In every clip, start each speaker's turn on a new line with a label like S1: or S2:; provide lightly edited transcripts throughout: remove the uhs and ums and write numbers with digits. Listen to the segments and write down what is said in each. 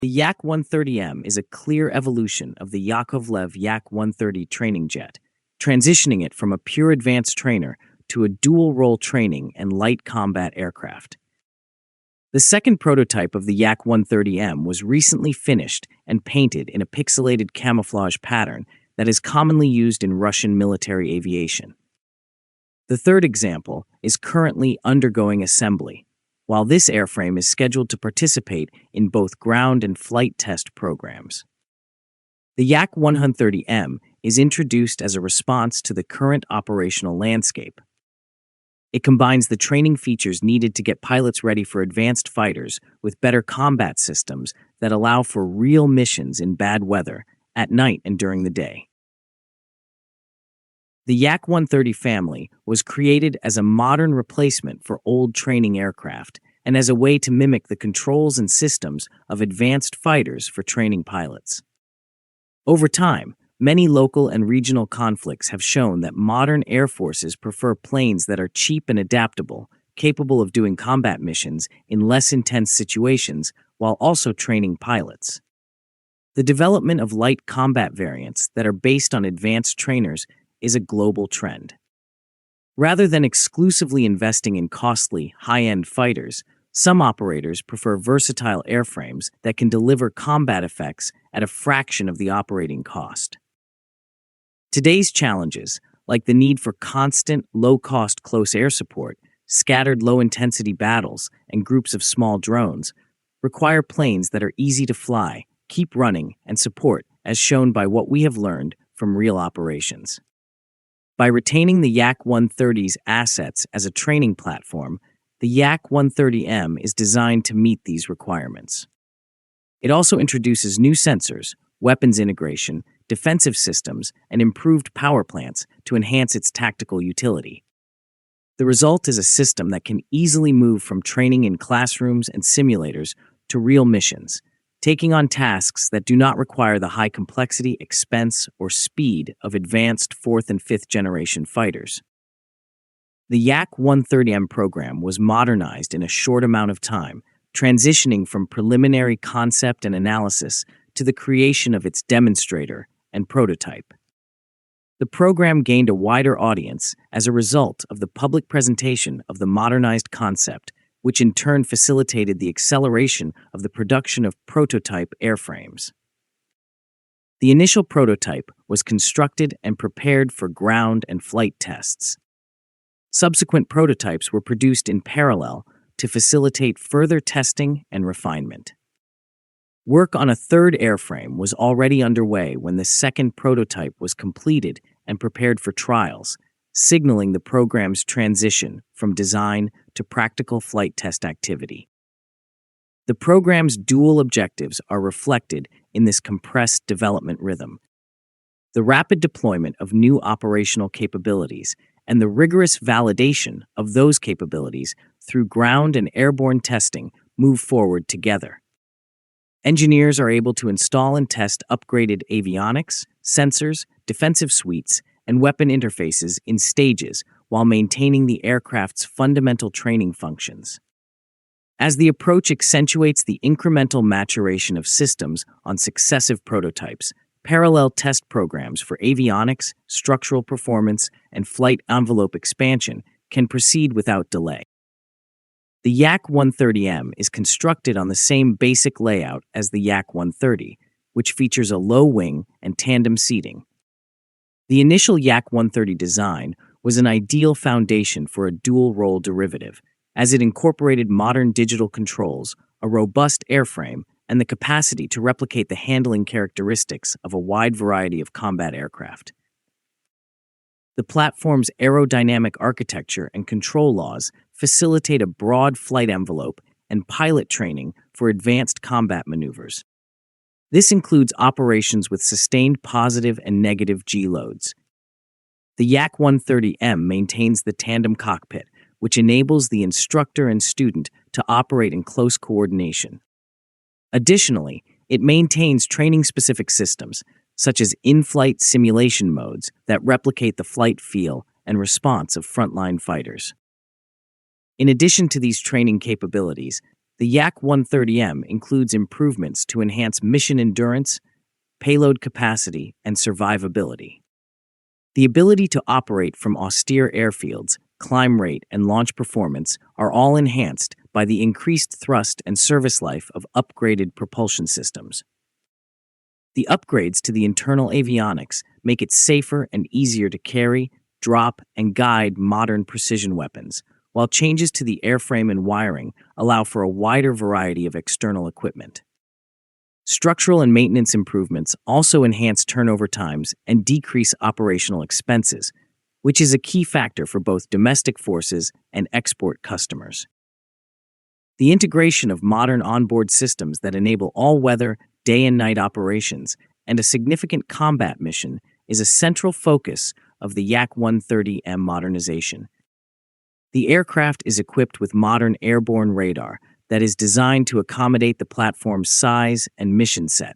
S1: The Yak-130M is a clear evolution of the Yakovlev Yak-130 training jet, transitioning it from a pure advanced trainer to a dual-role training and light combat aircraft. The second prototype of the Yak-130M was recently finished and painted in a pixelated camouflage pattern that is commonly used in Russian military aviation. The third example is currently undergoing assembly, while this airframe is scheduled to participate in both ground and flight test programs. The Yak-130M is introduced as a response to the current operational landscape. It combines the training features needed to get pilots ready for advanced fighters with better combat systems that allow for real missions in bad weather, at night and during the day. The Yak-130 family was created as a modern replacement for old training aircraft and as a way to mimic the controls and systems of advanced fighters for training pilots. Over time, many local and regional conflicts have shown that modern air forces prefer planes that are cheap and adaptable, capable of doing combat missions in less intense situations while also training pilots. The development of light combat variants that are based on advanced trainers is a global trend. Rather than exclusively investing in costly, high-end fighters, some operators prefer versatile airframes that can deliver combat effects at a fraction of the operating cost. Today's challenges, like the need for constant, low-cost close air support, scattered low-intensity battles, and groups of small drones, require planes that are easy to fly, keep running, and support, as shown by what we have learned from real operations. By retaining the Yak-130's assets as a training platform, the Yak-130M is designed to meet these requirements. It also introduces new sensors, weapons integration, defensive systems, and improved power plants to enhance its tactical utility. The result is a system that can easily move from training in classrooms and simulators to real missions, taking on tasks that do not require the high complexity, expense, or speed of advanced 4th and 5th generation fighters. The Yak-130M program was modernized in a short amount of time, transitioning from preliminary concept and analysis to the creation of its demonstrator and prototype. The program gained a wider audience as a result of the public presentation of the modernized concept, which in turn facilitated the acceleration of the production of prototype airframes. The initial prototype was constructed and prepared for ground and flight tests. Subsequent prototypes were produced in parallel to facilitate further testing and refinement. Work on a third airframe was already underway when the second prototype was completed and prepared for trials, signaling the program's transition from design to practical flight test activity. The program's dual objectives are reflected in this compressed development rhythm. The rapid deployment of new operational capabilities and the rigorous validation of those capabilities through ground and airborne testing move forward together. Engineers are able to install and test upgraded avionics, sensors, defensive suites, and weapon interfaces in stages while maintaining the aircraft's fundamental training functions. As the approach accentuates the incremental maturation of systems on successive prototypes, parallel test programs for avionics, structural performance, and flight envelope expansion can proceed without delay. The Yak-130M is constructed on the same basic layout as the Yak-130, which features a low wing and tandem seating. The initial Yak-130 design was an ideal foundation for a dual-role derivative, as it incorporated modern digital controls, a robust airframe, and the capacity to replicate the handling characteristics of a wide variety of combat aircraft. The platform's aerodynamic architecture and control laws facilitate a broad flight envelope and pilot training for advanced combat maneuvers. This includes operations with sustained positive and negative G-loads. The Yak-130M maintains the tandem cockpit, which enables the instructor and student to operate in close coordination. Additionally, it maintains training-specific systems, such as in-flight simulation modes that replicate the flight feel and response of frontline fighters. In addition to these training capabilities, The Yak-130M includes improvements to enhance mission endurance, payload capacity, and survivability. The ability to operate from austere airfields, climb rate, and launch performance are all enhanced by the increased thrust and service life of upgraded propulsion systems. The upgrades to the internal avionics make it safer and easier to carry, drop, and guide modern precision weapons, while changes to the airframe and wiring allow for a wider variety of external equipment. Structural and maintenance improvements also enhance turnover times and decrease operational expenses, which is a key factor for both domestic forces and export customers. The integration of modern onboard systems that enable all-weather, day and night operations and a significant combat mission is a central focus of the Yak-130M modernization. The aircraft is equipped with modern airborne radar that is designed to accommodate the platform's size and mission set.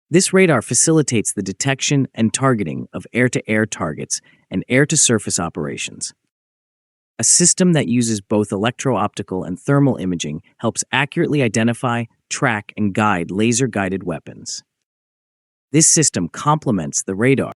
S1: This radar facilitates the detection and targeting of air-to-air targets and air-to-surface operations. A system that uses both electro-optical and thermal imaging helps accurately identify, track, and guide laser-guided weapons. This system complements the radar.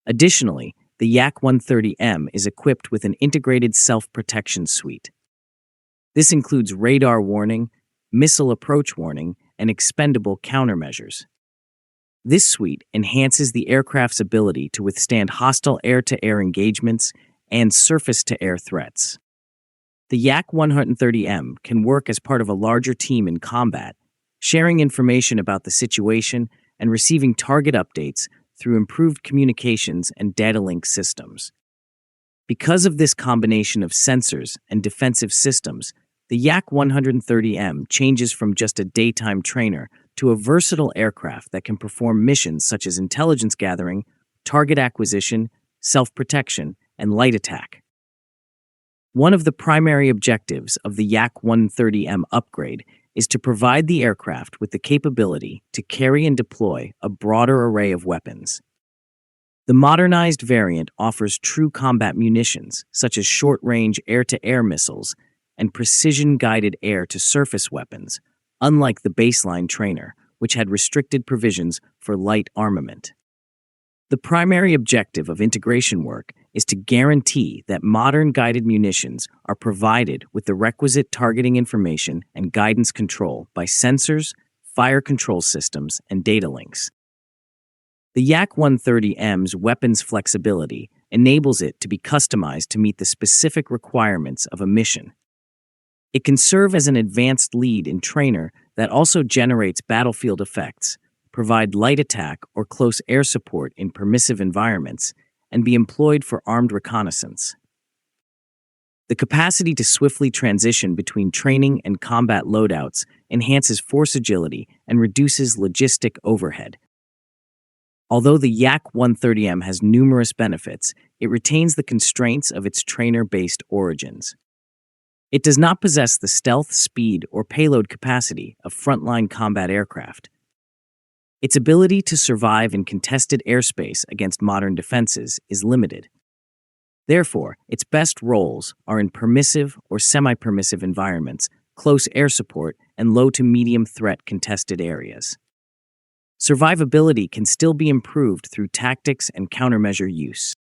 S1: Additionally, the Yak-130M is equipped with an integrated self-protection suite. This includes radar warning, missile approach warning, and expendable countermeasures. This suite enhances the aircraft's ability to withstand hostile air-to-air engagements and surface-to-air threats. The Yak-130M can work as part of a larger team in combat, sharing information about the situation and receiving target updates through improved communications and data link systems. Because of this combination of sensors and defensive systems, the Yak-130M changes from just a daytime trainer to a versatile aircraft that can perform missions such as intelligence gathering, target acquisition, self-protection, and light attack. One of the primary objectives of the Yak-130M upgrade is to provide the aircraft with the capability to carry and deploy a broader array of weapons. The modernized variant offers true combat munitions, such as short-range air-to-air missiles and precision-guided air-to-surface weapons, unlike the baseline trainer, which had restricted provisions for light armament. The primary objective of integration work is to guarantee that modern guided munitions are provided with the requisite targeting information and guidance control by sensors, fire control systems, and data links. The Yak-130M's weapons flexibility enables it to be customized to meet the specific requirements of a mission. It can serve as an advanced lead in trainer that also generates battlefield effects, provide light attack or close air support in permissive environments, and be employed for armed reconnaissance. The capacity to swiftly transition between training and combat loadouts enhances force agility and reduces logistic overhead. Although the Yak-130M has numerous benefits, it retains the constraints of its trainer-based origins. It does not possess the stealth, speed, or payload capacity of frontline combat aircraft. Its ability to survive in contested airspace against modern defenses is limited. Therefore, its best roles are in permissive or semi-permissive environments, close air support, and low to medium threat contested areas. Survivability can still be improved through tactics and countermeasure use.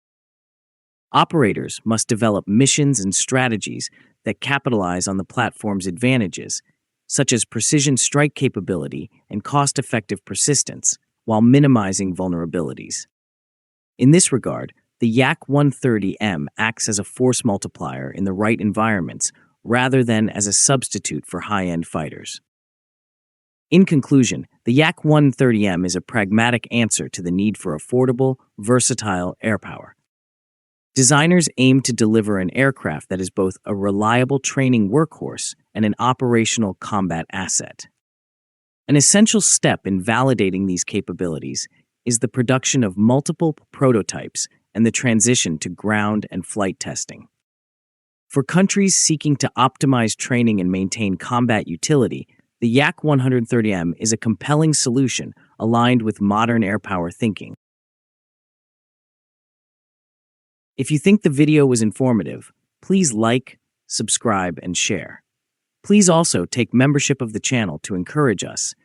S1: Operators must develop missions and strategies that capitalize on the platform's advantages, such as precision strike capability and cost-effective persistence, while minimizing vulnerabilities. In this regard, the Yak-130M acts as a force multiplier in the right environments rather than as a substitute for high-end fighters. In conclusion, the Yak-130M is a pragmatic answer to the need for affordable, versatile air power. Designers aim to deliver an aircraft that is both a reliable training workhorse and an operational combat asset. An essential step in validating these capabilities is the production of multiple prototypes and the transition to ground and flight testing. For countries seeking to optimize training and maintain combat utility, the Yak-130M is a compelling solution aligned with modern air power thinking. If you think the video was informative, please like, subscribe, and share. Please also take membership of the channel to encourage us